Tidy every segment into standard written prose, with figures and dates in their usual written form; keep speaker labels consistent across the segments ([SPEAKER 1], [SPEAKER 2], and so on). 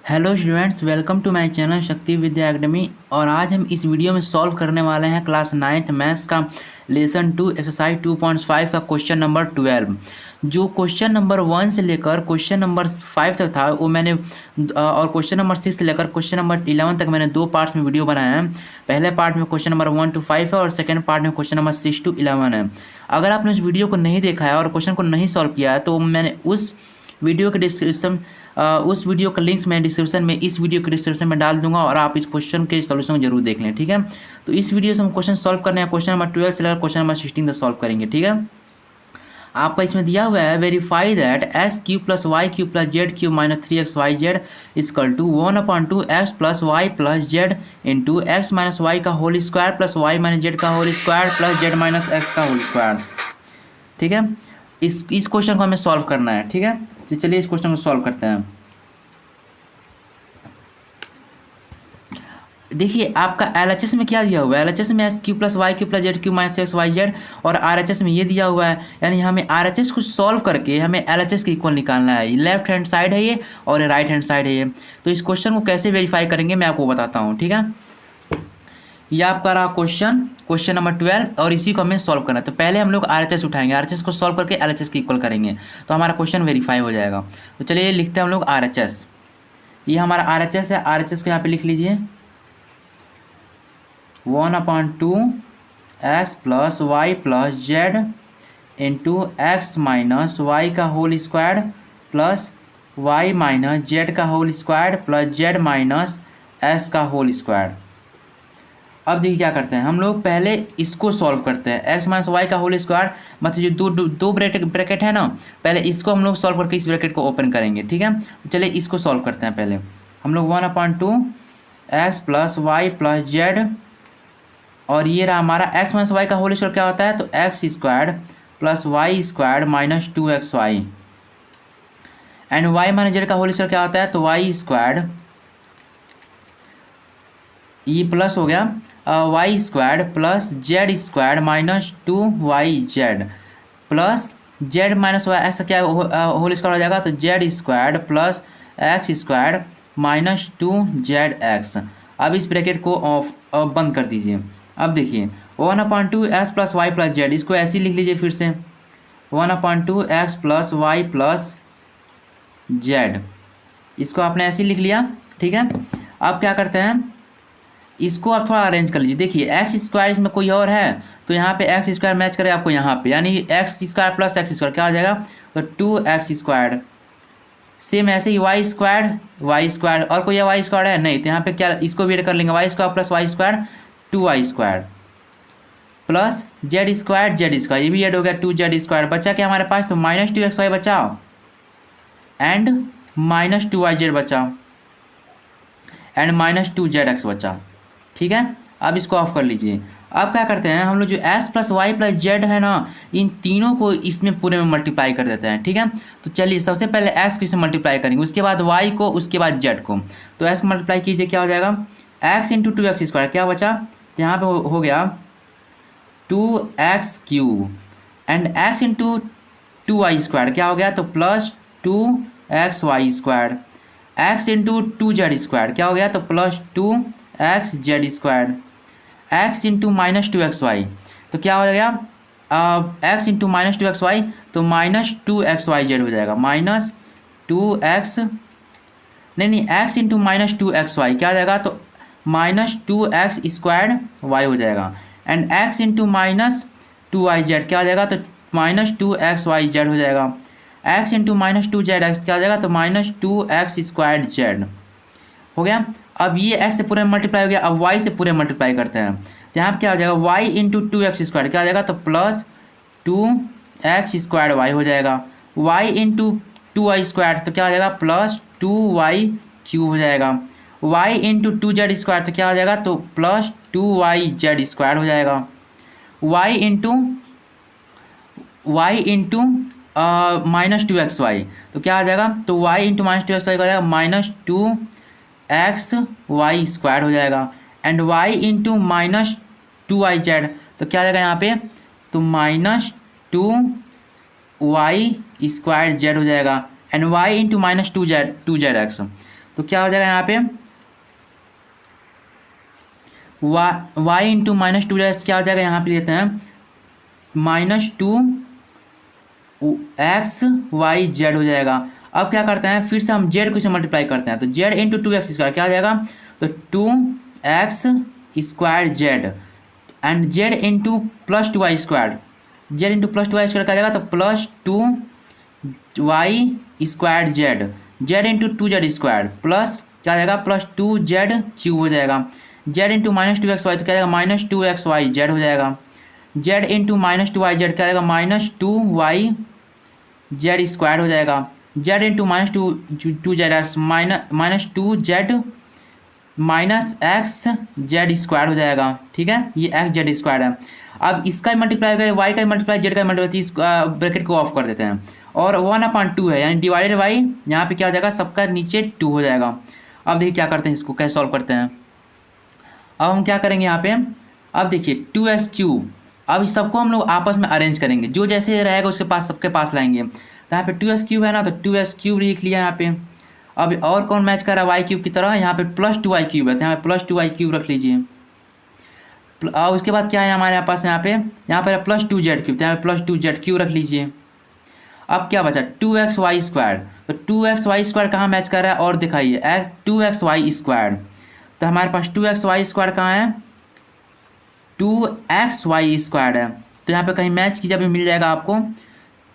[SPEAKER 1] Hello students, welcome to my channel Shakti Vidya academy. और आज हम इस वीडियो में सॉल्व करने वाले हैं क्लास 9th मैथ्स का लेसन 2 एक्सरसाइज 2.5 का क्वेश्चन नंबर 12। जो क्वेश्चन नंबर 1 से लेकर क्वेश्चन नंबर 5 तक था वो मैंने और क्वेश्चन नंबर 6 से लेकर क्वेश्चन नंबर 11 तक मैंने दो पार्ट्स में वीडियो बनाया है। पहले पार्ट में क्वेश्चन नंबर 1 to 5 है और सेकेंड पार्ट में क्वेश्चन नंबर 6 to 11 है। अगर आपने उस वीडियो को नहीं देखा है और क्वेश्चन को नहीं सॉल्व किया है तो मैंने उस वीडियो के डिस्क्रिप्शन उस वीडियो का लिंक्स मैं डिस्क्रिप्शन में इस वीडियो के डिस्क्रिप्शन में डाल दूंगा और आप इस क्वेश्चन के सॉल्यूशन जरूर देख लें। ठीक है, तो इस वीडियो से हम क्वेश्चन सॉल्व करने हैं। क्वेश्चन नंबर 12 से लेकर क्वेश्चन नंबर 16 तक सॉल्व करेंगे। ठीक है, आपका इसमें दिया हुआ है verify that x cube plus y Q plus z Q minus 3xyz equal to 1/2 x plus y plus z into x minus y का whole square plus y minus z का whole square plus z minus x का whole square. ठीक है, इस question को हमें solve करना है। ठीक है, तो चलिए इस क्वेश्चन को सॉल्व करते हैं। देखिए आपका एलएचएस में क्या दिया हुआ है। एलएचएस में s q plus y Q plus z Q minus x y z और आरएचएस में ये दिया हुआ है। यानी हमें आरएचएस को सॉल्व करके हमें एलएचएस के इक्वल निकालना है। लेफ्ट हैंड साइड है ये और राइट हैंड साइड है ये। तो इस क्वेश्चन को कैसे वेरीफाई करेंगे मैं आपको बताता हूँ। ठीक है, ये आपका रहा क्वेश्चन नंबर 12 और इसी को हमें सॉल्व करना है। तो पहले हम लोग आरएचएस उठाएंगे, आरएचएस को सॉल्व करके एलएचएस के इक्वल करेंगे तो हमारा क्वेश्चन वेरीफाई हो जाएगा। तो चलिए लिखते हैं हम लोग आरएचएस। ये हमारा आरएचएस है। आरएचएस को यहाँ पे लिख लीजिए 1/2 x plus y plus z into x minus y का whole square plus y minus z का whole square plus z minus s का होल स्क्वायर। अब देखिए क्या करते हैं हम लोग, पहले इसको सॉल्व करते हैं। एक्स माइनस वाई का होल स्क्वायर मतलब जो दो ब्रैकेट है ना, पहले इसको हम लोग सॉल्व करके इस ब्रैकेट को ओपन करेंगे। ठीक है, चलिए इसको सॉल्व करते हैं। पहले हम लोग 1/2 x plus y plus z और ये रहा हमारा एक्स माइनस वाई का होल स्क्वायर क्या होता है, तो x square plus y square minus 2xy and y minus z का होल स्क्वायर क्या होता है, तो वाई स्क्वायर ये प्लस हो गया y square plus z square minus 2yz plus z minus y x क्या होल स्क्वायर हो जाएगा, तो z square plus x square minus 2zx। अब इस ब्रैकेट को बंद कर दीजिए। अब देखिए 1/2 x plus y plus z, इसको ऐसे ही लिख लीजिए फिर से 1/2 x plus y plus z, इसको आपने ऐसे ही लिख लिया। ठीक है, अब क्या करते हैं, इसको आप थोड़ा अरेंज कर लीजिए। देखिए एक्स स्क्वायर इसमें कोई और है तो यहाँ पे एक्स स्क्वायर मैच करेगा आपको यहाँ पे, यानी x square plus x square क्या हो जाएगा, तो 2x स्क्वायर। सेम ऐसे ही वाई स्क्वायर और कोई वाई स्क्वायर है नहीं तो यहाँ पे क्या इसको भी ऐड कर लेंगे, y square plus y square 2y square plus z square ये भी ऐड हो गया 2z स्क्वायर। बचा क्या हमारे पास, तो माइनस 2xy बचा एंड माइनस 2yz बचा एंड माइनस 2zx बचा। ठीक है, अब इसको ऑफ कर लीजिए। अब क्या करते हैं हम लोग, जो x plus y plus z है ना, इन तीनों को इसमें पूरे में मल्टीप्लाई कर देते हैं। ठीक है, तो चलिए सबसे पहले x को इसमें मल्टीप्लाई करेंगे, उसके बाद y को, उसके बाद z को। तो x को मल्टीप्लाई कीजिए, क्या हो जाएगा x इंटू 2x स्क्वायर क्या बचा, तो यहाँ पे हो गया 2x cube and x into 2y square क्या हो गया, तो plus 2xy square x into 2z square क्या हो गया, तो plus 2xz square x into minus 2xy तो क्या हो गया x इंटू माइनस 2xy तो माइनस 2xyz हो जाएगा, माइनस 2x नहीं x इंटू माइनस 2xy क्या हो जाएगा, तो माइनस 2x स्क्वायर y हो जाएगा and x into minus 2yz क्या हो जाएगा, तो माइनस 2xyz हो जाएगा। x इंटू माइनस 2zx क्या हो जाएगा, तो माइनस 2x स्क्वायर z हो गया। अब ये x से पूरे मल्टीप्लाई हो गया, अब y से पूरे मल्टीप्लाई करते हैं तो यहाँ क्या हो जाएगा, y इंटू 2x स्क्वायर क्या हो जाएगा, तो प्लस 2x स्क्वायर y हो जाएगा, y इंटू 2y स्क्वायर तो क्या हो जाएगा, प्लस 2y क्यूब हो जाएगा, y इंटू 2z स्क्वायर तो क्या हो जाएगा, तो प्लस 2yz स्क्वायर हो जाएगा, y इंटू माइनस 2xy तो क्या आ जाएगा, तो y इंटू माइनस 2xy हो जाएगा माइनस 2xy स्क्वायर हो जाएगा and y into minus 2yz तो क्या आ जाएगा यहाँ पे, तो माइनस 2y स्क्वायर z हो जाएगा and y into minus 2zx तो क्या हो जाएगा यहाँ पे वाई इंटू माइनस टू क्या हो जाएगा, यहाँ पे लेते हैं -2 एक्स वाई जेड हो जाएगा। अब क्या करते हैं, फिर से हम जेड को इसे मल्टीप्लाई करते हैं, तो जेड इंटू 2x स्क्वायर क्या हो जाएगा, तो 2x square Z and Z into +2y square, Z into +2y square क्या हो जाएगा, तो +2y square Z, Z into 2z square plus क्या हो जाएगा +2z क्यूब हो जाएगा, जेड इंटू -2xy तो क्या हो जाएगा -2xy जेड हो जाएगा, जेड इंटू -2y जेड क्या हो जाएगा -2y जेड स्क्वायर हो जाएगा, Z into -2z -2z -x Z square हो जाएगा। ठीक है, ये x जेड स्क्वायर है। अब इसका मल्टीप्लाई करें, y का मल्टीप्लाई जेड का मल्टीप्लाई, इस ब्रैकेट को ऑफ कर देते हैं और 1/2 है यानी डिवाइडेड बाई, यहाँ पे क्या हो जाएगा सबका नीचे 2 हो जाएगा। अब देखिए क्या करते हैं, इसको कैसे सॉल्व करते हैं। अब हम क्या करेंगे यहाँ पे, अब देखिए 2x3, अब इस सबको हम लोग आपस में अरेंज करेंगे, जो जैसे रहेगा उसके पास सबके पास लाएंगे। तो यहाँ पे 2x3 है ना, तो 2x3 लिख लिया यहाँ पे। अब और कौन मैच कर रहा है वाई क्यूब की तरह, यहाँ पे +2y3 है, तो यहाँ पे +2y3 रख लीजिए। और उसके बाद क्या है हमारे पास, यहाँ पे +2z3, तो यहाँ पे +2z3 रख लीजिए। अब क्या बचा 2xy स्क्वायर, तो 2xy स्क्वायर कहाँ मैच कर रहा है और दिखाइए 2xy स्क्वायर, तो हमारे पास 2xy स्क्वायर कहाँ है 2xy स्क्वायर है, तो यहाँ पे कहीं मैच कीजिए अभी मिल जाएगा आपको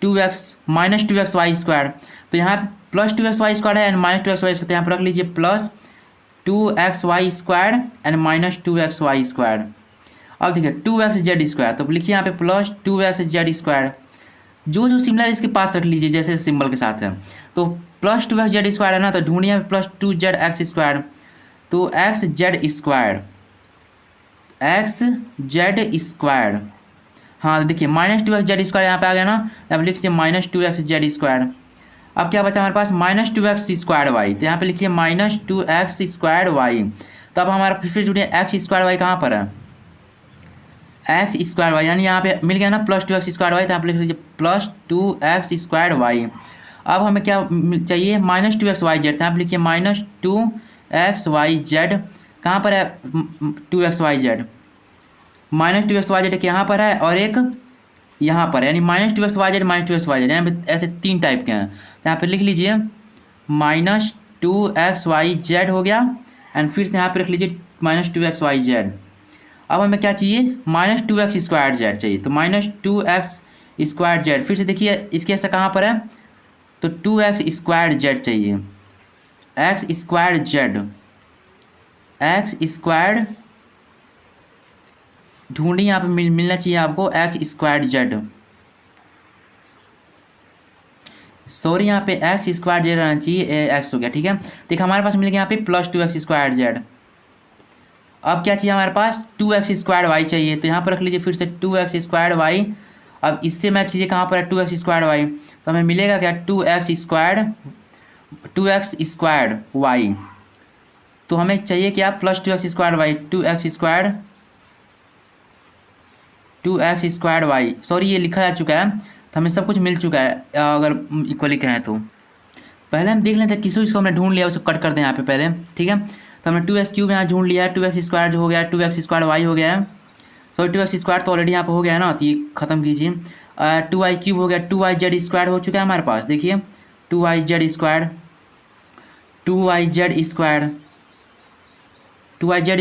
[SPEAKER 1] 2x -2xy स्क्वायर, तो यहाँ पे +2xy स्क्वायर है एंड -2xy स्क्वायर, तो यहाँ पर रख लीजिए +2xy square and -2xy square. अब देखिए 2xz स्क्वायर, तो लिखिए यहाँ पे +2xz स्क्वायर, जो सिमिलर इसके पास रख लीजिए जैसे सिंबल के साथ है। तो +2xz स्क्वायर है ना, तो ढूंढिए +2zx स्क्वायर, तो xz स्क्वायर xz स्क्वायर, हाँ देखिए -2xz स्क्वायर यहाँ पे आ गया ना, अब लिख लीजिए -2xz स्क्वायर। अब क्या बचा हमारे पास -2x स्क्वायर वाई, तो यहाँ पे लिखिए -2x स्क्वायर वाई। तो अब हमारा फिर जुड़िए x स्क्वायर वाई कहाँ पर है, x स्क्वायर वाई, यानी यहाँ पे मिल गया ना +2x स्क्वायर वाई, तो यहाँ पे लिख लीजिए +2x स्क्वायर वाई। अब हमें क्या चाहिए -2xyz, तो यहाँ पे लिखिए -2xyz, कहाँ पर है 2xyz, -2xyz एक यहाँ पर है और एक यहाँ पर, यानी -2xyz -2xyz, यहाँ पे ऐसे 3 टाइप के हैं। तो यहाँ पे लिख लीजिए -2xyz हो गया एंड फिर से यहाँ पे रख लीजिए -2xyz। अब हमें क्या चाहिए -2x स्क्वायर जेड चाहिए, तो -2x स्क्वायर जेड, फिर से देखिए इसके ऐसा कहाँ पर है, तो 2x स्क्वायर जेड चाहिए, x square Z, x square ढूंढिए यहाँ पे मिलना चाहिए आपको x स्क्वायर जेड, सॉरी यहाँ पे x स्क्वायर जेड रहना चाहिए, x हो गया। ठीक है, देखिए हमारे पास मिल गया यहाँ पे +2x स्क्वायर जेड। अब क्या चाहिए हमारे पास 2x स्क्वायर वाई चाहिए, तो यहाँ पर रख लीजिए फिर से 2x स्क्वायर वाई। अब इससे मैच कीजिए कहाँ पर है 2x स्क्वायर वाई, तो हमें मिलेगा क्या 2x स्क्वायर वाई, तो हमें चाहिए क्या +2x square y, 2x square y, sorry ये लिखा जा चुका है, तो हमें सब कुछ मिल चुका है अगर इक्वली कहें तो। पहले हम देख लेते हैं किसको, इसको हमने ढूंढ लिया उसको कट कर दें यहाँ पे पहले। ठीक है, तो हमने 2x3 यहाँ ढूंढ लिया है, 2x स्क्वायर जो हो गया 2x स्क्वायर वाई हो गया है, सॉरी 2x स्क्वायर तो ऑलरेडी यहाँ पे हो गया है ना, तो ये खत्म कीजिए। 2y3 हो गया, 2yz स्क्वायर हो चुका है हमारे पास, देखिए 2yz स्क्वायर 2yz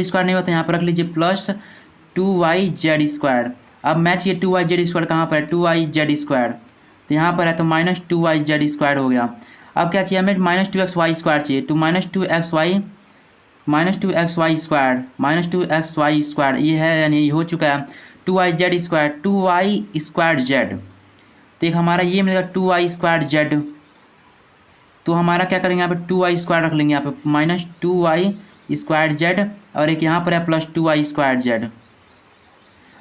[SPEAKER 1] स्क्वायर नहीं होता, यहाँ पर रख लीजिए +2yz स्क्वायर। अब मैच ये 2yz स्क्वायर कहाँ पर है 2yz स्क्वायर, तो यहाँ पर है, तो -2yz स्क्वायर हो गया। अब क्या चाहिए हमें -2xy स्क्वायर चाहिए, तो -2xy स्क्वायर ये है, यानी ये हो चुका है 2yz स्क्वायर जेड, तो एक हमारा ये मिलेगा 2y स्क्वायर जेड, तो हमारा क्या करेंगे यहाँ पे 2y स्क्वायर रख लेंगे यहाँ पे -2y स्क्वायर जेड, और एक यहाँ पर है +2y स्क्वायर जेड।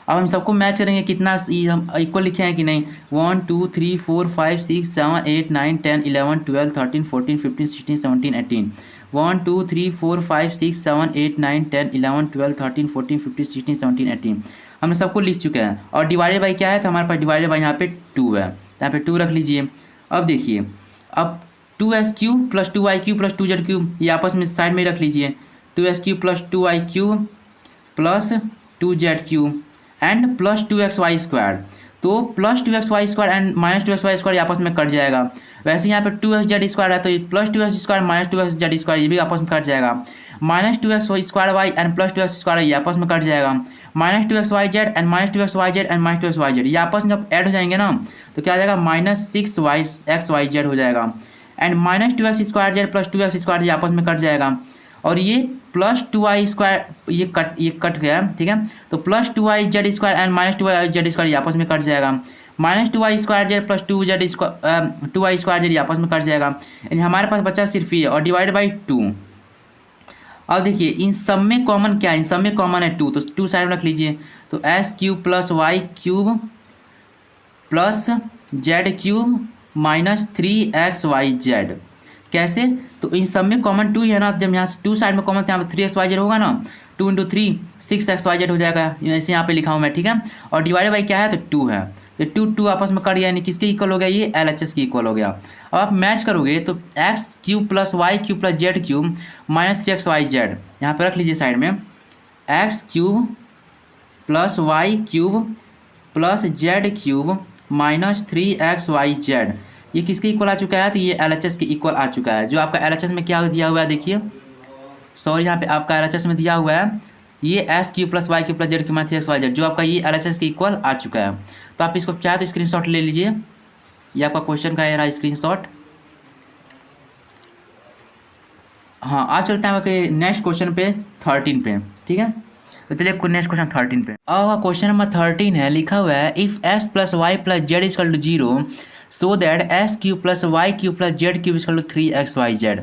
[SPEAKER 1] अब हम सबको मैच करेंगे कितना हम इक्वल लिखे हैं कि नहीं, 1 2 3 4 5 6 7 8 9 10 11 12 13 14 15 16 17 18, 1 2 3 4 5 6 7 8 9 10 11 12 13 14 15 16 17 18 हमने सबको लिख चुके हैं। और डिवाइडेड बाई क्या है, तो हमारे पास डिवाइडेड बाई यहाँ पे 2 है, तो यहाँ पे 2 रख लीजिए। अब देखिए अब 2s³ plus 2y³ plus 2z³ ये आपस में साइड में रख लीजिए। 2s³ plus 2y³ plus 2z³ and plus 2xy²। तो plus 2xy² and minus 2xy² ये आपस में कट जाएगा। वैसे यहाँ पे 2xz² है तो प्लस 2x² माइनस 2xz² ये भी आपस में कट जाएगा। Minus 2xy² and plus 2x² ये आपस में कट जाएगा। Minus 2xyz and minus 2xyz and minus 2xyz ये आपस में जब ऐड हो जाएंगे ना तो क्या आ जाएगा, माइनस 6xyz हो जाएगा। And minus 2x² plus 2x² ये आपस में कट जाएगा। और ये प्लस 2y² ये कट गया, ठीक है। तो plus 2yz² and minus 2yz² ये आपस में कट जाएगा। माइनस 2y² प्लस 2y² ये आपस में कट जाएगा। यानी हमारे पास बचा सिर्फ ये और डिवाइड बाई 2। अब देखिए इन सब में कॉमन क्या है, इन सब में कॉमन है 2, तो 2 साइड में रख लीजिए। तो s³ plus y³ plus z³ minus 3xyz। कैसे, तो इन सब में कॉमन 2 ही है ना, जब यहाँ से 2 साइड में कॉमन यहाँ पे 3xyz होगा ना, 2 × 3 6xyz हो जाएगा, ऐसे यहाँ पे लिखा हूँ मैं, ठीक है। और डिवाइड बाई क्या है तो 2 है, तो 2 आपस में कट गया, यानी किसके इक्वल हो गया, ये LHS के इक्वल हो गया। अब आप मैच करोगे तो x³ plus y³ plus z³ minus 3xyz यहाँ पे रख लीजिए साइड में। x³ plus y³ plus z³ minus 3xyz ये किसके इक्वल आ चुका है, तो ये LHS के इक्वल आ चुका है। जो आपका LHS में क्या दिया हुआ है देखिए, सॉरी यहाँ पे आपका LHS में दिया हुआ है ये s³ plus y³ plus z³ minus 3xyz, जो आपका ये LHS के इक्वल आ चुका है। तो आप इसको चाहे तो स्क्रीनशॉट ले लीजिए, ये आपका क्वेश्चन का रहा स्क्रीनशॉट। हाँ, आप चलते हैं आपके नेक्स्ट क्वेश्चन पे 13 पे, ठीक है। तो चलिए नेक्स्ट क्वेश्चन 13 पे। अब क्वेश्चन नंबर 13 है, लिखा हुआ है if s plus y plus z equal to 0 so that s³ plus y³ plus z³ equal to 3xyz।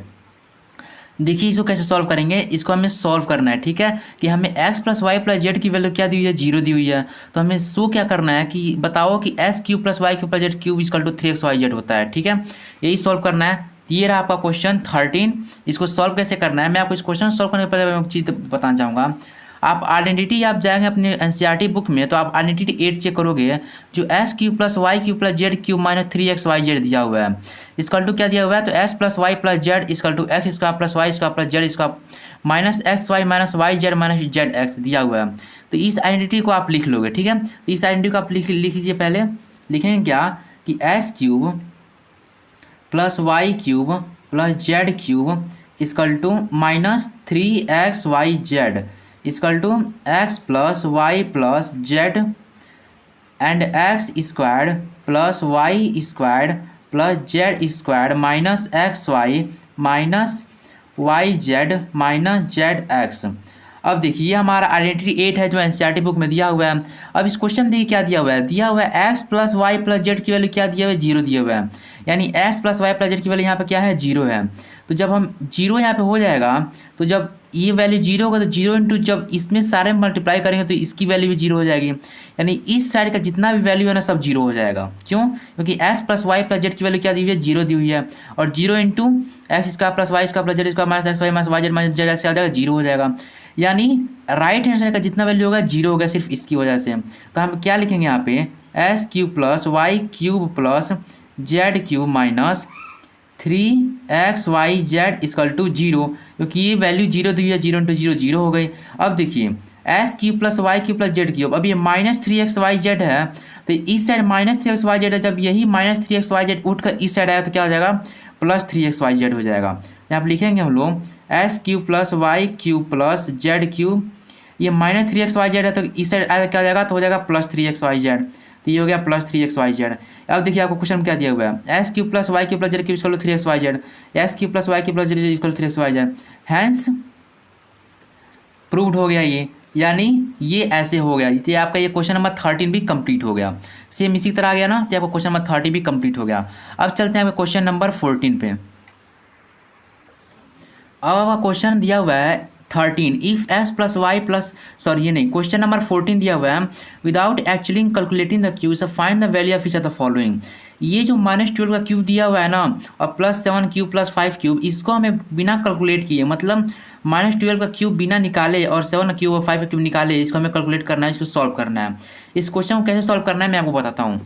[SPEAKER 1] देखिए इसको कैसे सॉल्व करेंगे, इसको हमें सॉल्व करना है, ठीक है। कि हमें x plus y plus z की वैल्यू क्या दी हुई है, 0 दी हुई है। तो हमें शो क्या करना है कि बताओ कि s³ plus y³ plus z³ equal to 3xyz होता है, ठीक है। यही सॉल्व करना है। ये रहा आपका क्वेश्चन 13। इसको सॉल्व कैसे करना है, मैं आपको इस क्वेश्चन सॉल्व करने से पहले मैं एक चीज़ बताना चाहूँगा। आप आइडेंटिटी आप जाएंगे अपने एनसीईआरटी बुक में, तो आप आइडेंटिटी 8 चेक करोगे, जो s³ plus y³ plus z³ minus 3xyz दिया हुआ है, इसकल टू क्या दिया हुआ है, तो s plus y plus z is equal to x² plus y² plus z² minus xy minus yz minus zx दिया हुआ है। तो इस आइडेंटिटी को आप लिख लोगे, ठीक है। तो इस आइडेंटिटी को आप लिख लीजिए। पहले लिखेंगे क्या कि s³ plus y³ plus z³ is equal to minus 3xyz is equal to x plus y plus z and x² plus y² plus z² minus xy minus yz minus zx। अब देखिए हमारा आइडेंटिटी 8 है जो एनसीईआरटी बुक में दिया हुआ है। अब इस क्वेश्चन देखिए क्या दिया हुआ है, दिया हुआ है x plus y plus z की वैल्यू क्या दिया हुआ है, 0 दिया हुआ है। यानी x plus y plus z की वैल्यू यहाँ पे क्या है, 0 है। तो जब हम 0 यहाँ पे हो जाएगा, तो जब ये वैल्यू 0 होगा तो 0 इंटू जब इसमें सारे मल्टीप्लाई करेंगे तो इसकी वैल्यू भी 0 हो जाएगी। यानी इस साइड का जितना भी वैल्यू है ना सब 0 हो जाएगा। क्यों, क्योंकि s plus y plus z की वैल्यू क्या दी हुई है, 0 दी हुई है। और 0 into x² plus y² plus z² minus xy minus yz minus zx क्या हो जाएगा, 0 हो जाएगा। यानी राइट हैंड साइड का जितना वैल्यू होगा 0 होगा सिर्फ इसकी वजह से। तो हम क्या लिखेंगे यहाँ पे, s³ plus y³ plus z³ minus 3xyz is equal to 0, क्योंकि ये वैल्यू 0 दी है, 0 इंटू 0 0 हो गई। अब देखिए s³ plus y³ plus z³, अब ये माइनस 3xyz है, तो इस साइड माइनस 3xyz है। जब यही माइनस 3xyz उठकर इस साइड आया तो क्या हो जाएगा, प्लस 3xyz हो जाएगा। यहाँ पर लिखेंगे हम लोग s³ plus y³ plus z³, ये माइनस 3xyz है तो इस साइड आया क्या हो जाएगा, तो हो जाएगा प्लस 3xyz। तो ये हो गया प्लस 3xyz। अब देखिए आपको क्वेश्चन क्या दिया हुआ है, s³ plus y³ plus z³ equal to 3xyz, s³ plus y³ plus z³ equal to 3xyz। Hence proved हो गया ये, यानी ये ऐसे हो गया। तो आपका ये क्वेश्चन नंबर 13 भी कंप्लीट हो गया। सेम इसी तरह आ गया ना, तो आपका क्वेश्चन नंबर 30 भी कंप्लीट हो गया। अब चलते हैं आपके क्वेश्चन नंबर 14 पे। अब आपका क्वेश्चन दिया हुआ है 13 if s plus y plus ये नहीं, क्वेश्चन नंबर 14 दिया हुआ है without actually calculating the cube find the value of each of the following. ये जो -12 का क्यूब दिया हुआ है ना, और +7 क्यूब प्लस 5 क्यूब, इसको हमें बिना कैलकुलेट किए, मतलब -12 का क्यूब बिना निकाले और 7 क्यूब और 5 क्यूब निकाले, इसको हमें कैलकुलेट करना है, इसको सॉल्व करना है। इस क्वेश्चन को कैसे सॉल्व करना है मैं आपको बताता हूँ।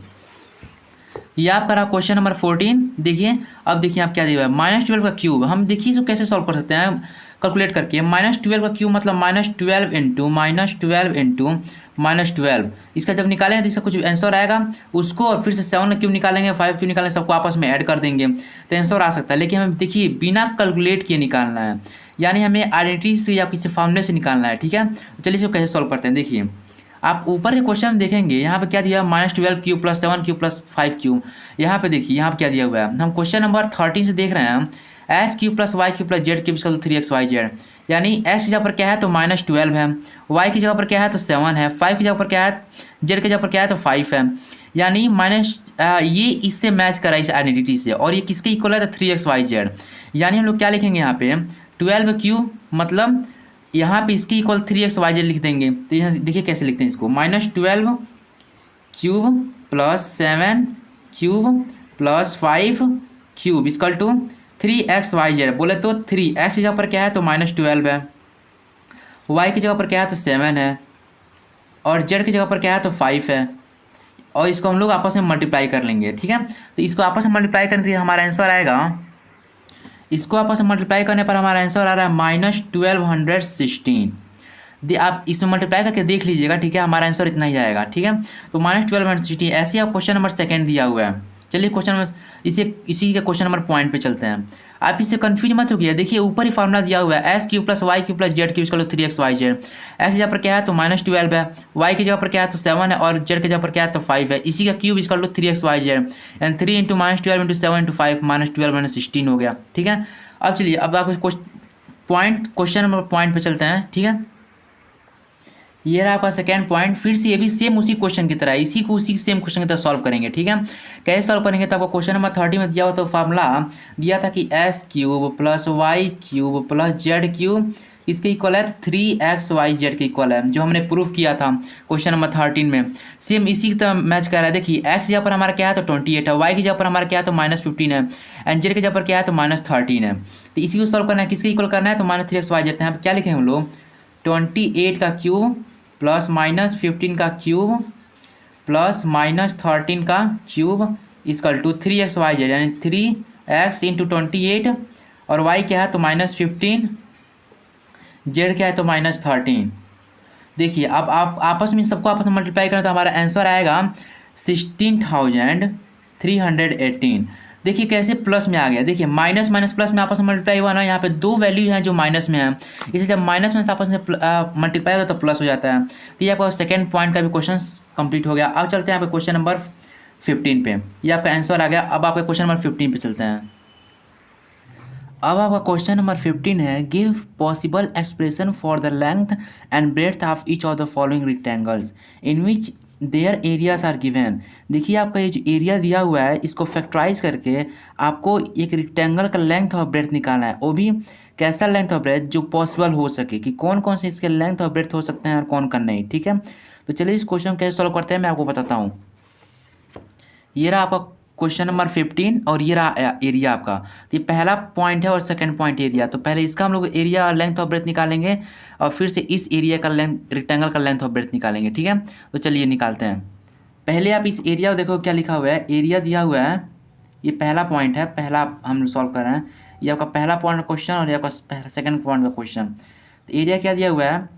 [SPEAKER 1] ये आपका रहा क्वेश्चन नंबर 14। देखिए अब देखिए आप क्या दिया हुआ है, -12 का क्यूब। हम देखिए इसको कैसे सॉल्व कर सकते हैं कैलकुलेट करके। -12 का क्यूब मतलब -12 इंटू -12 इंटू -12, इसका जब निकालेंगे तो इसका कुछ आंसर आएगा उसको, और फिर से 7 क्यूब निकालेंगे, 5 क्यूब निकालेंगे, सबको आपस में ऐड कर देंगे तो आंसर आ सकता है। लेकिन हमें देखिए बिना कैलकुलेट किए निकालना है, यानी हमें आइडेंटिटी से या किसी फॉर्मूले से निकालना है। ठीक है, तो चलिए इसको कैसे सॉल्व करते हैं। देखिए आप ऊपर के क्वेश्चन में देखेंगे यहाँ पे क्या दिया, -12 cube plus 7 cube plus 5 cube. यहाँ पे देखिए यहाँ पे क्या दिया हुआ है, हम क्वेश्चन नंबर 13 से देख रहे हैं, s cube plus y cube plus z cube equal to 3xyz। यानी एक्स की जगह पर क्या है तो -12 है, वाई की जगह पर क्या है तो 7 है, 5 की जगह पर क्या है, जेड की जगह पर क्या है तो 5 है। यानी ये इससे मैच करा इस आइडेंटिटी से, और ये किसके इक्वल है तो 3xyz। यानी हम लोग क्या लिखेंगे यहाँ पे 12 क्यूब मतलब यहाँ पे इसकी इक्वल 3xyz लिख देंगे। तो यहाँ देखिए कैसे लिखते हैं इसको, -12 cube plus 7 cube plus 5 cube equal to 3xyz। बोले तो 3x की जगह पर क्या है तो -12 है, y की जगह पर क्या है तो 7 है, और z की जगह पर क्या है तो 5 है, और इसको हम लोग आपस में मल्टीप्लाई कर लेंगे। ठीक है, तो इसको आपस में मल्टीप्लाई करने से हमारा आंसर आएगा, इसको आपस में मल्टीप्लाई करने पर हमारा आंसर आ रहा है -1216। आप इसमें मल्टीप्लाई करके देख लीजिएगा। ठीक है, हमारा आंसर इतना ही आएगा। ठीक है, तो -1216 ऐसे ही आप क्वेश्चन नंबर 2 दिया हुआ है। चलिए क्वेश्चन नंबर इसी के क्वेश्चन नंबर पॉइंट पे चलते हैं। आप इससे कंफ्यूज मत होइए, देखिए ऊपर ही फार्मूला दिया हुआ है, s cube plus y cube plus z cube equal to 3xyz। X की जगह पर क्या है तो -12 है, वाई की जगह पर क्या है तो 7 है, और जेड की जगह पर क्या है तो 5 है। इसी का cube equal to 3xyz, and 3 into -12 into 7 into 5 -12 16 हो गया। ठीक है, अब चलिए अब आप क्वेश्चन नंबर पॉइंट पे चलते हैं। ठीक है, ये रहा आपका सेकेंड पॉइंट। फिर से ये भी सेम उसी क्वेश्चन की तरह इसी को उसी सेम क्वेश्चन की तरह सॉल्व करेंगे। ठीक है, कैसे सॉल्व करेंगे तो आपको क्वेश्चन नंबर 30 में दिया हुआ तो फार्मूला दिया था कि s cube plus y cube plus z cube इसके इक्वल है 3xyz के इक्वल है, जो हमने प्रूफ किया था क्वेश्चन नंबर 13 में। सेम इसी की तरह मैच कर रहा है। देखिए एक्स की जगह पर हमारा क्या है तो 28 है, वाई की जगह पर हमारा क्या है तो -15 है, एंड जेड की जगह पर क्या है तो -13 है। तो इसी को सॉल्व करना है, किसके इक्वल करना है तो -3xyz। यहाँ पर क्या लिखेंगे हम लोग 28 का क्यूब प्लस -15 का क्यूब प्लस -13 का क्यूब इक्वल टू 3xyz, यानी 3x इंटू 28, और y क्या है तो -15, जेड क्या है तो -13। देखिए अब आप आपस में सबको आपस में मल्टीप्लाई करें तो हमारा आंसर आएगा 16,318। देखिए कैसे प्लस में आ गया, देखिए माइनस माइनस प्लस में आपस में मल्टीप्लाई हुआ ना, यहाँ पे दो वैल्यू हैं जो माइनस में है, इसलिए जब माइनस में आपस में मल्टीप्लाई होता है तो प्लस हो जाता है। तो ये आपका सेकंड पॉइंट का भी क्वेश्चन कंप्लीट हो गया। अब चलते हैं आपके क्वेश्चन नंबर 15 पे, ये आपका आंसर आ गया। अब आपके क्वेश्चन नंबर 15 पे चलते हैं। अब आपका क्वेश्चन नंबर 15 है, give possible expression for the length and breadth of each of the following rectangles in which their areas are given. देखिए आपका ये जो एरिया दिया हुआ है इसको फैक्टराइज करके आपको एक रेक्टेंगल का लेंथ और ब्रेड्थ निकालना है, वो भी कैसा लेंथ और ब्रेड्थ जो पॉसिबल हो सके, कि कौन कौन से इसके लेंथ और ब्रेड्थ हो सकते हैं और कौन कौन नहीं। ठीक है, तो चलिए इस क्वेश्चन कैसे सॉल्व करते हैं मैं आपको बताता हूँ। ये रहा आपका क्वेश्चन नंबर 15 और ये रहा एरिया आपका। तो ये पहला पॉइंट है और सेकंड पॉइंट एरिया। तो पहले इसका हम लोग एरिया और लेंथ ऑफ ब्रेथ निकालेंगे, और फिर से इस एरिया का लेंथ रेक्टेंगल का लेंथ ऑफ ब्रेथ निकालेंगे। ठीक है, तो चलिए निकालते हैं। पहले आप इस एरिया को देखो क्या लिखा हुआ है, एरिया दिया हुआ है, ये पहला पॉइंट है, पहला हम सॉल्व कर रहे हैं। ये आपका पहला पॉइंट का क्वेश्चन और ये आपका सेकंड पॉइंट का क्वेश्चन। तो एरिया क्या दिया हुआ है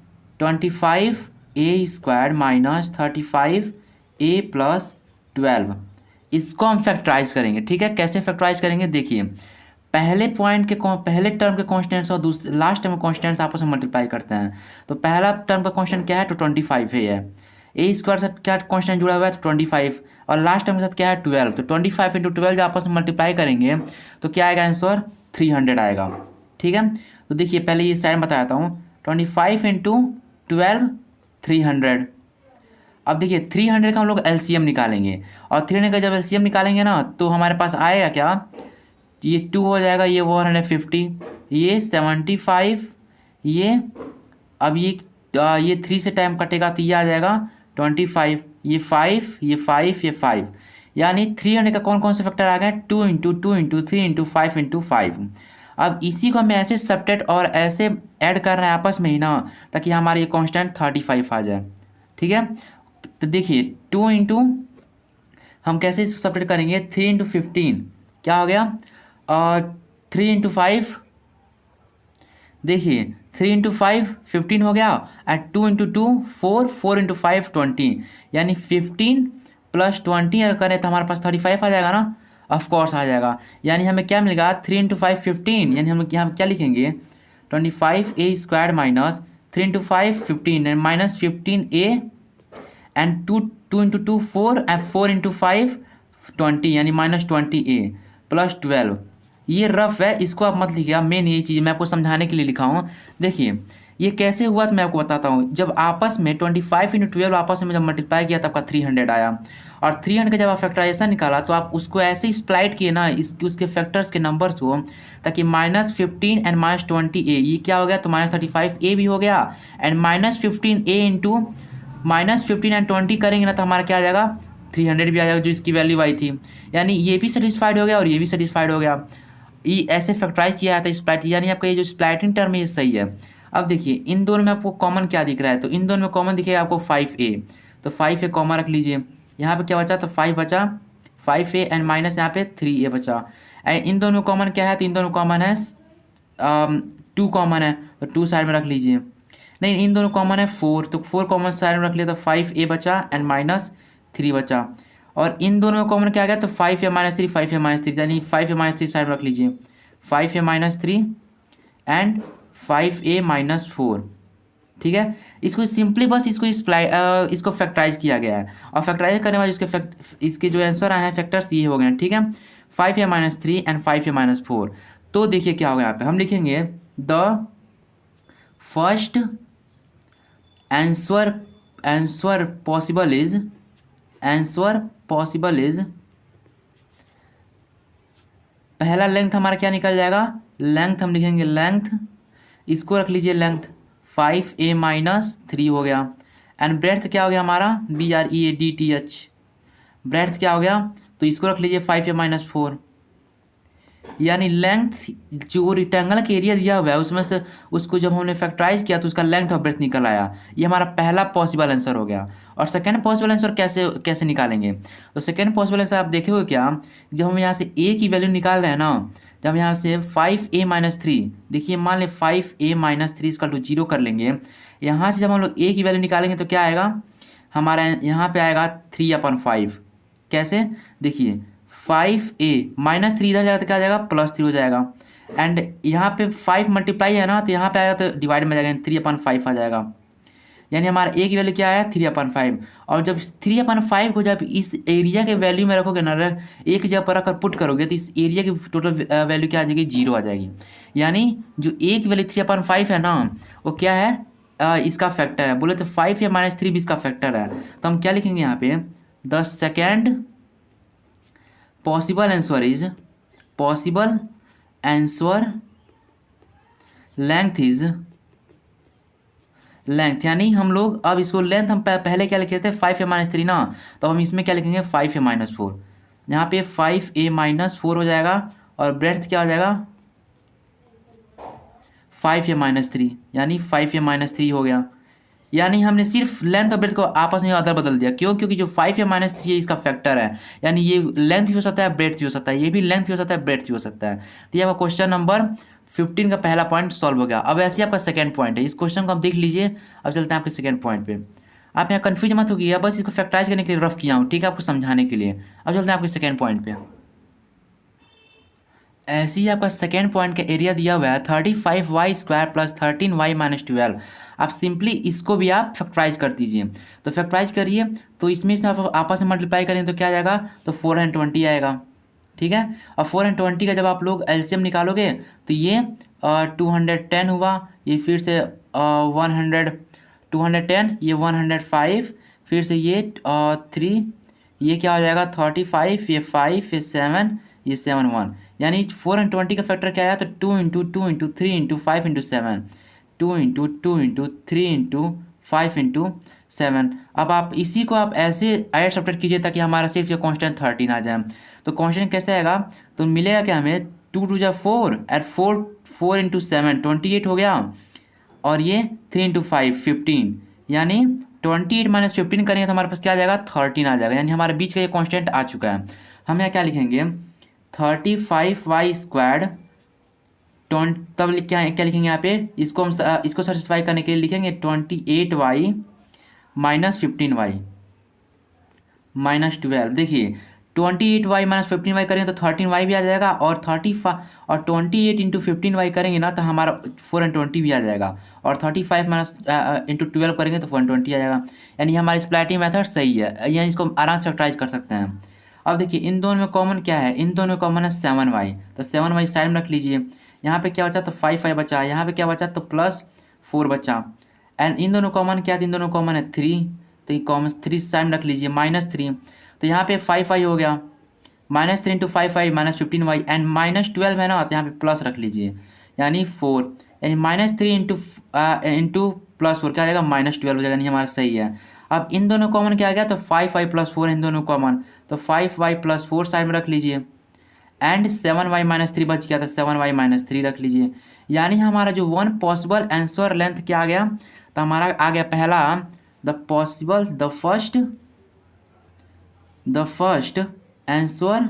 [SPEAKER 1] 25a² माइनस 35a प्लस 12। इसको हम फैक्टराइज करेंगे। ठीक है, कैसे फैक्टराइज करेंगे देखिए, पहले पॉइंट के पहले टर्म के कॉन्स्टेंट्स और दूसरे लास्ट टर्म के कॉन्स्टेंट्स आपस में मल्टीप्लाई करते हैं। तो पहला टर्म का कॉन्स्टेंट क्या है तो 25 है, ए स्क्वायर से क्या कॉन्स्टेंट जुड़ा हुआ है तो 25, और लास्ट टर्म के साथ क्या है 12। तो 25 इंटू 12 जब आपस में मल्टीप्लाई करेंगे तो क्या आएगा आंसर 300 आएगा। ठीक है, तो देखिए पहले ये साइड बताता हूँ, 25 इंटू 12 300। अब देखिए 300 का हम लोग एलसीएम निकालेंगे, और 300 का जब एलसीएम निकालेंगे ना तो हमारे पास आएगा क्या, ये 2 हो जाएगा, ये 150, ये 75, ये अब ये 3 से टाइम कटेगा तो ये आ जाएगा 25, ये 5, ये 5, ये 5, यानी 300 का कौन कौन से फैक्टर आ गए 2 इंटू 2 इंटू 3 इंटू 5 इंटू 5। अब इसी को हमें ऐसे सब्ट्रैक्ट और ऐसे ऐड कर रहे हैं आपस में ही ना, ताकि हमारा ये कांस्टेंट 35 आ जाए। ठीक है, तो देखिए 2 इंटू हम कैसे इसको सपरेट करेंगे, 3 इंटू 15 क्या हो गया, 3 इंटू 5, देखिए 3 इंटू 5 15 हो गया, एंड 2 इंटू 2 4, 4 इंटू 5 20, यानी 15 प्लस 20 अगर करें तो हमारे पास 35 आ जाएगा ना, ऑफ कोर्स आ जाएगा। यानी हमें क्या मिलेगा, 3 इंटू 5 15, यानी हम यहाँ क्या लिखेंगे 25a² minus 3 into 5 15 minus 15a and 2 into 2 4 and 4 into 5 20, यानी माइनस 20a प्लस 12। ये रफ है, इसको आप मत लिखिएगा, मेन यही चीज़ मैं आपको समझाने के लिए लिखा हूँ। देखिए ये कैसे हुआ तो मैं आपको बताता हूँ। जब आपस में 25 इंटू 12 आपस में जब मल्टीप्लाई किया तो आपका 300 आया, और 300 का जब आप फैक्टराइजेशन निकाला तो आप उसको ऐसे ही स्प्लाइट किए ना उसके फैक्टर्स के नंबर्स को, ताकि -15 एंड -20a, ये क्या हो गया तो -35a भी हो गया, एंड -15a इंटू -15 एंड 20 करेंगे ना तो हमारा क्या आ जाएगा 300 भी आ जाएगा, जो इसकी वैल्यू आई थी। यानी ये भी सेटिस्फाइड हो गया और ये भी सेटिस्फाइड हो गया। ये ऐसे फैक्टराइज किया है तो स्प्लाइट, यानी आपका ये जो स्प्लाइटिंग टर्म है ये सही है। अब देखिए इन दोनों में आपको कॉमन क्या दिख रहा है, तो इन दोनों में कॉमन दिखेगा आपको 5a, तो 5a कॉमन रख लीजिए। यहाँ पे क्या बचा, तो 5 बचा, 5a एंड माइनस यहाँ पे 3a बचा। एंड इन दोनों में कॉमन क्या है, तो इन दोनों कॉमन है 2 कॉमन है, तो 2 साइड में रख लीजिए। नहीं इन दोनों कॉमन है 4, तो 4 कॉमन साइड में रख लिया, तो 5a बचा एंड माइनस 3 बचा। और इन दोनों में कॉमन क्या आ गया, तो 5a माइनस 3, 5a माइनस 3, यानी 5a माइनस 3 साइड में रख लीजिए, 5a minus 3 and 5a minus 4। ठीक है, इसको सिंपली बस इसको फैक्टराइज किया गया है, और फैक्टराइज करने वाले इसके जो आंसर आए हैं फैक्टर्स ये हो गए हैं। ठीक है, 5a minus 3 and 5a minus 4। तो देखिए क्या होगा, यहाँ पे हम लिखेंगे the first answer possible is पहला लेंथ हमारा क्या निकल जाएगा, लेंथ हम लिखेंगे लेंथ, इसको रख लीजिए लेंथ 5a माइनस 3 हो गया, एंड ब्रेड्थ क्या हो गया हमारा BREADTH, ब्रेड्थ क्या हो गया, तो इसको रख लीजिए 5a माइनस 4। यानी लेंथ जो रेक्टेंगल का एरिया दिया हुआ है उसमें से उसको जब हमने फैक्टराइज किया तो उसका लेंथ और ब्रेड्थ निकल आया। ये हमारा पहला पॉसिबल आंसर हो गया। और सेकेंड पॉसिबल आंसर कैसे निकालेंगे, तो सेकेंड पॉसिबल आंसर आप देखेंगे क्या, जब हम यहाँ से a की वैल्यू निकाल रहे हैं ना, जब यहाँ से 5a माइनस 3, देखिए मान लें 5a माइनस 3 इसका 0 कर लेंगे, यहाँ से जब हम लोग a की वैल्यू निकालेंगे तो क्या आएगा हमारा, यहाँ पे आएगा 3/5। कैसे, देखिए 5a माइनस 3 इधर जाएगा तो क्या आ जाएगा +3 हो जाएगा, एंड यहाँ पे 5 मल्टीप्लाई है ना तो यहाँ पे आएगा तो डिवाइड में जाएगा 3/5 आ जाएगा। यानी हमारा a की वैल्यू क्या आया 3/5, और जब 3/5 को जब इस एरिया के वैल्यू में रखोगे ना, एक जगह पर रखकर पुट करोगे तो इस एरिया की टोटल वैल्यू क्या आ जाएगी 0 आ जाएगी। यानी जो a की वैल्यू 3/5 है ना वो क्या है, इसका फैक्टर है। बोले तो 5 या माइनस 3 भी इसका फैक्टर है, तो हम क्या लिखेंगे यहाँ पे, the second possible answer length is length, यानी हम लोग अब इसको लेंथ हम पहले क्या लिखे थे 5a माइनस 3 ना, तो हम इसमें क्या लिखेंगे 5a माइनस 4। यहाँ पे 5a माइनस 4 हो जाएगा, और ब्रेड्थ क्या हो जाएगा 5a माइनस 3, यानी 5a माइनस 3 हो गया। यानी हमने सिर्फ लेंथ और ब्रेड्थ को आपस में अदल बदल दिया, क्यों, क्योंकि जो 5a माइनस 3 है इसका फैक्टर है, यानी ये लेंथ भी हो सकता है ब्रेड्थ भी हो सकता है, ये भी लेंथ भी हो सकता है ब्रेड्थ भी हो सकता है। तो ये आपका क्वेश्चन नंबर 15 का पहला पॉइंट सॉल्व हो गया। अब ऐसे ही आपका सेकंड पॉइंट है, इस क्वेश्चन को आप देख लीजिए। अब चलते हैं आपके सेकंड पॉइंट पे। आप यहाँ कन्फ्यूज मत होगी, बस इसको फैक्टराइज करने के लिए रफ किया हूँ, ठीक है, आपको समझाने के लिए। अब चलते हैं आपके सेकंड पॉइंट पे। ऐसे ही आपका सेकेंड पॉइंट का एरिया दिया हुआ है 35y² प्लस 13y माइनस 12। आप सिंपली इसको भी आप फैक्टराइज कर दीजिए, तो फैक्टराइज करिए तो इसमें से आप आपस में मल्टीप्लाई करें तो क्या आ जाएगा, तो 4 and 20 आएगा। ठीक है, और 4 and 20 का जब आप लोग एलसीएम निकालोगे तो ये 210 हुआ, ये फिर से 210, ये 105, फिर से ये 3, ये क्या हो जाएगा 35, ये 5, ये 7, ये 7 1, यानी 4 and 20 का फैक्टर क्या आया, तो 2 into 2 into 3 into 5 into 7, 2 into 2 into 3 into 5 into 7। अब आप इसी को आप ऐसे ऐड सब्ट्रैक्ट कीजिए ताकि हमारा सिर्फ ये कांस्टेंट 13 आ जाए। तो कांस्टेंट कैसे आएगा, तो मिलेगा क्या हमें 2 2 जा 4 और 4 इंटू 7 28 हो गया, और ये 3 इंटू 5 15, यानी 28 माइनस 15 करेंगे तो हमारे पास क्या आ जाएगा 13 आ जाएगा, यानी हमारे बीच का ये कांस्टेंट आ चुका है। हम यहाँ क्या लिखेंगे 35y² तब क्या क्या लिखेंगे यहाँ पे, इसको हम इसको सेटिस्फाई करने के लिए लिखेंगे 28y माइनस 15y माइनस 12। देखिए 28y माइनस 15y करेंगे तो 13y भी आ जाएगा, और 28 इंटू 15y करेंगे ना तो हमारा 420 भी आ जाएगा, और 35 माइनस इंटू 12 करेंगे तो 420 आ जाएगा। यानी हमारी स्प्लिटिंग मेथड सही है, यानी इसको आराम से फैक्टराइज कर सकते हैं। अब देखिए इन दोनों में कॉमन क्या है, इन दोनों में कॉमन है 7y, तो 7y साइड में रख लीजिए। यहाँ पे क्या बचा तो 5y बचा, यहाँ पे क्या बचा तो +4 बचा। एंड इन दोनों कॉमन क्या है, इन दोनों कॉमन है 3, तो ये कॉमन 3 साइड में रख लीजिए -3, तो यहाँ पे 5y हो गया, -3 into 5y minus 15y, and -12 है ना तो यहाँ पे प्लस रख लीजिए, यानी 4, यानी -3 इंटू +4 क्या आ जाएगा -12 हो जाएगा, यानी हमारा सही है। अब इन दोनों कॉमन क्या आ गया तो 5y + 4 इन दोनों कॉमन, तो 5y + 4 साइड में रख लीजिए, एंड 7y - 3 बच गया था, 7y - 3 रख लीजिए। यानी हमारा जो वन पॉसिबल आंसर लेंथ क्या आ गया, तो हमारा आ गया पहला the first answer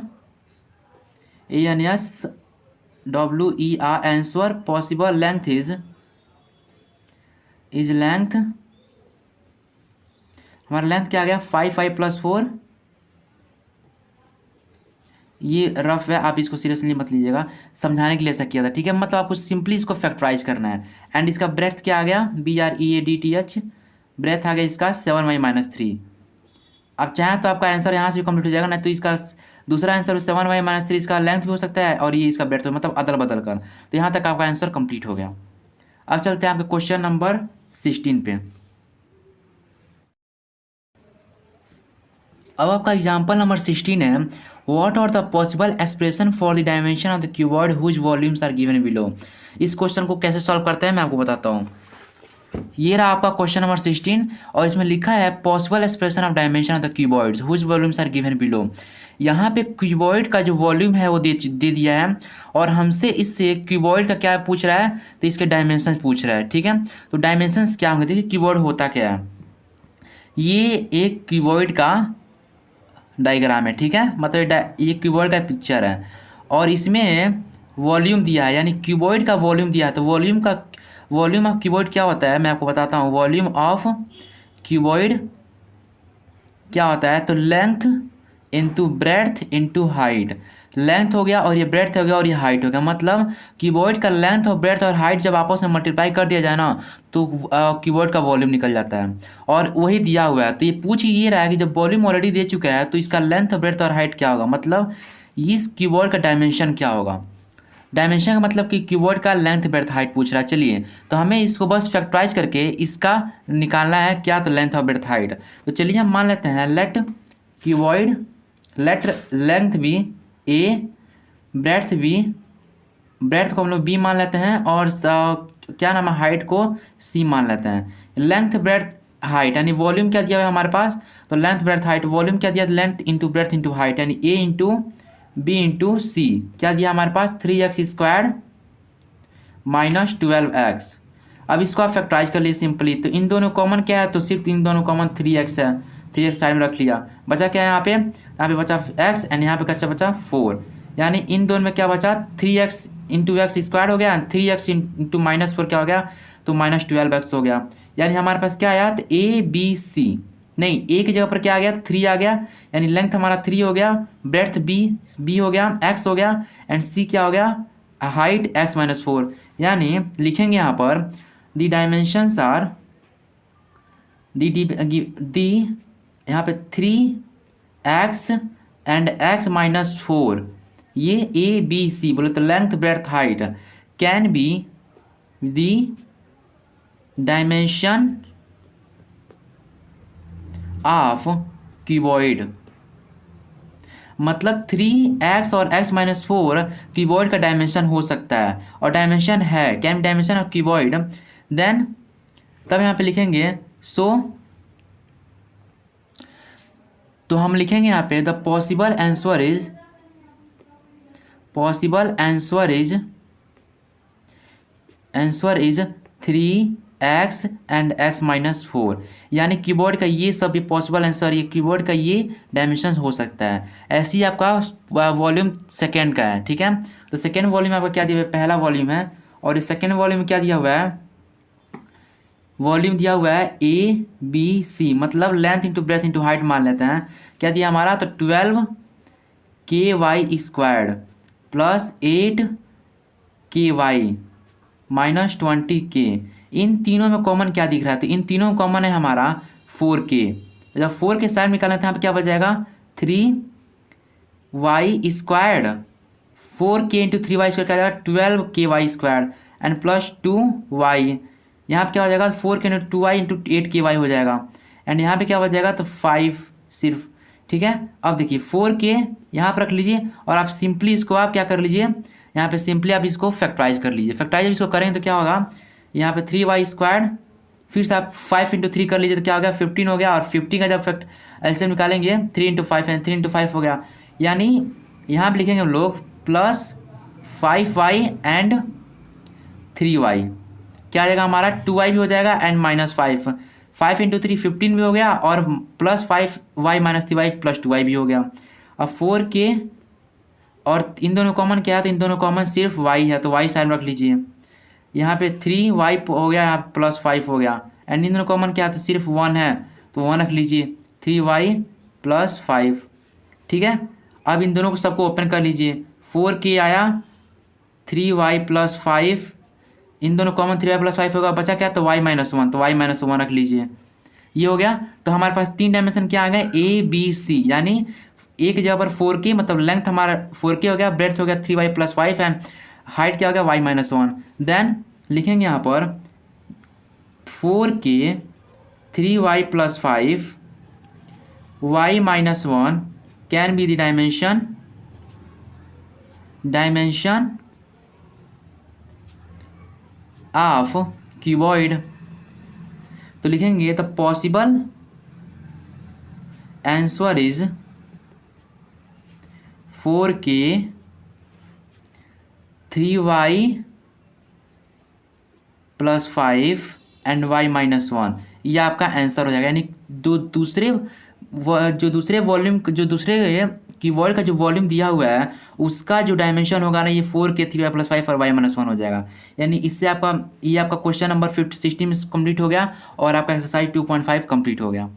[SPEAKER 1] ANSWER answer possible length is length, हमारा लेंथ क्या आ गया 5y + 4। ये रफ है, आप इसको सीरियसली मत लीजिएगा, समझाने के लिए ऐसा किया था, ठीक है। मतलब आपको सिंपली इसको फैक्टराइज करना है। एंड इसका ब्रेथ क्या आ गया BREADTH, ब्रेथ आ गया इसका 7y - 3। अब चाहे तो आपका आंसर यहाँ से भी कंप्लीट हो जाएगा, नहीं तो इसका दूसरा आंसर 7y - 3 इसका लेंथ भी हो सकता है, और ये इसका ब्रेथ हो, मतलब अदल बदल कर, तो यहाँ तक आपका आंसर कंप्लीट हो गया। अब चलते हैं आपके क्वेश्चन नंबर 16 पे। अब आपका एग्जाम्पल नंबर 16 है, what are the possible expression for the dimension of the cuboid whose volumes are given below. इस क्वेश्चन को कैसे सॉल्व करते हैं मैं आपको बताता हूँ। ये रहा आपका क्वेश्चन नंबर 16, और इसमें लिखा है possible expression of dimension of the cuboids whose volumes are given below. यहाँ पे क्यूबॉइड का जो वॉल्यूम है वो दे दिया है, और हमसे इससे क्यूबॉइड का क्या पूछ रहा है, तो इसके डायमेंशन पूछ रहा है, ठीक है। तो डायमेंशंस क्या होंगे, देखिए क्यूबॉइड होता क्या है, ये एक क्यूबॉइड का डायग्राम है, ठीक है, मतलब ये क्यूबॉइड का पिक्चर है, और इसमें वॉल्यूम दिया है, यानी क्यूबॉइड का वॉल्यूम दिया है। तो वॉल्यूम ऑफ क्यूबॉइड क्या होता है मैं आपको बताता हूँ। वॉल्यूम ऑफ क्यूबॉइड क्या होता है, तो length into breadth into height. Length हो गया और ये ब्रेड्थ हो गया और ये हाइट हो गया, मतलब क्यूबॉइड का लेंथ और ब्रेड्थ और हाइट जब आपस में मल्टीप्लाई कर दिया जाए ना तो क्यूबॉइड का वॉल्यूम निकल जाता है, और वही दिया हुआ है। तो ये पूछ ये रहा है कि जब वॉल्यूम ऑलरेडी दे चुका है तो इसका लेंथ और ब्रेड्थ और हाइट क्या होगा, मतलब इस क्यूबॉइड का डायमेंशन क्या होगा। डायमेंशन का मतलब कि कीबोर्ड का लेंथ ब्रेड्थ हाइट पूछ रहा है। चलिए तो हमें इसको बस फैक्टराइज करके इसका निकालना है क्या, तो लेंथ और ब्रेड्थ हाइट। तो चलिए हम मान लेते हैं लेट कीबोर्ड लेट लेंथ भी A, ब्रेड्थ भी, ब्रेड्थ को हम लोग B मान लेते हैं, और क्या नाम है हाइट को C मान लेते हैं। लेंथ ब्रेड्थ हाइट यानी वॉल्यूम क्या दिया हुआ है हमारे पास, तो लेंथ ब्रेड्थ हाइट, वॉल्यूम क्या दिया, length into breadth into height, यानी A into B into C क्या दिया हमारे पास 3x² माइनस 12x। अब इसको आप फैक्टराइज कर लिए सिंपली, तो इन दोनों कॉमन क्या है, तो सिर्फ इन दोनों कॉमन 3x है, 3x साइड में रख लिया। बचा क्या है यहाँ पे बचा x, एंड यहाँ पे कच्चा बचा 4, यानी इन दोनों में क्या बचा 3x इंटू x² हो गया, 3x इंटू -4 क्या हो गया, तो -12x हो गया। यानी हमारे पास क्या आया, तो ABC नहीं, A की जगह पर क्या आ गया, 3 आ गया, यानी लेंथ हमारा 3 हो गया, ब्रेड्थ B हो गया, x हो गया, एंड C क्या हो गया, हाइट x - 4। यानी लिखेंगे यहाँ पर दी डायमेंशंस आर दी यहाँ पे 3x एंड x - 4, ये ABC बोले तो length breadth height can be the dimension of cuboid. मतलब 3x और x - 4 क्यूबॉइड का डायमेंशन हो सकता है, और डायमेंशन है can dimension of cuboid, then तब यहाँ पे लिखेंगे सो, तो हम लिखेंगे यहाँ पे the possible answer is 3x x and x minus 4, यानी कीबोर्ड का ये सब ये पॉसिबल आंसर, ये कीबोर्ड का ये डायमेंशन हो सकता है। ऐसे ही आपका वॉल्यूम सेकेंड का है, ठीक है। तो सेकेंड वॉल्यूम आपका क्या दिया हुआ है, पहला वॉल्यूम है, और इस सेकेंड वॉल्यूम में क्या दिया हुआ है, वॉल्यूम दिया हुआ है ABC, मतलब length into breadth into height मान लेते हैं। क्या दिया हमारा, तो 12KY² plus 8KY minus 20K। इन तीनों में कॉमन क्या दिख रहा है, तो इन तीनों में कॉमन है हमारा 4K। जब 4 के साइड निकालना था यहाँ पे क्या बच जाएगा, 3Y², 4K इंटू 3Y² क्या जाएगा 12KY² एंड प्लस 2Y। यहाँ पे क्या हो जाएगा 4K into 2Y into 8KY हो जाएगा, एंड यहाँ पे क्या हो जाएगा, तो 5 सिर्फ, ठीक है। अब देखिए 4K यहाँ पर रख लीजिए, और आप सिंपली इसको आप क्या कर लीजिए, यहाँ पे सिंपली आप इसको फैक्टराइज कर लीजिए। फैक्टराइज इसको करेंगे तो क्या होगा, यहाँ पे 3Y², फिर से आप 5 इंटू 3 कर लीजिए तो क्या हो गया 15 हो गया, और 50 का जब फैक्ट एलसीएम निकालेंगे 3 इंटू 5 है, 3 इंटू 5 हो गया, यानी यहाँ पे लिखेंगे हम लोग प्लस 5Y एंड 3Y। क्या आ जाएगा हमारा 2Y भी हो जाएगा एंड माइनस 5 इंटू 3 15 भी हो गया, और plus 5Y minus 3Y plus 2Y भी हो गया। अब 4K और इन दोनों कॉमन क्या है, तो इन दोनों कॉमन सिर्फ Y है, तो Y साइड में रख लीजिए। यहाँ पे 3Y हो गया, यहाँ प्लस 5 हो गया, एंड इन दोनों कॉमन क्या है, तो सिर्फ 1 है, तो 1 रख लीजिए, 3Y प्लस 5, ठीक है। अब इन दोनों को सबको ओपन कर लीजिए, 4K आया, 3Y प्लस 5, इन दोनों कॉमन 3Y प्लस 5 होगा, बचा क्या, तो Y माइनस 1, तो Y माइनस 1 रख लीजिए। ये हो गया, तो हमारे पास 3 डायमेंशन क्या आ गए, ABC, यानी एक जगह पर 4K मतलब लेंथ हमारा 4K हो गया, ब्रेथ हो गया 3Y प्लस 5 एंड हाइट क्या हो गया Y माइनस 1। देन लिखेंगे यहाँ पर 4K 3Y plus 5 Y minus 1 can be the dimension of cuboid. तो लिखेंगे the possible answer is 4K 3Y plus 5 and Y minus 1, ये आपका आंसर हो जाएगा। यानी दूसरे कीबोर्ड का जो वॉल्यूम दिया हुआ है उसका जो डायमेंशन होगा ना, ये 4K 3Y प्लस 5 और Y माइनस 1 हो जाएगा। यानी इससे आपका क्वेश्चन नंबर 16 में कंप्लीट हो गया, और आपका एक्सरसाइज 2.5 कंप्लीट हो गया।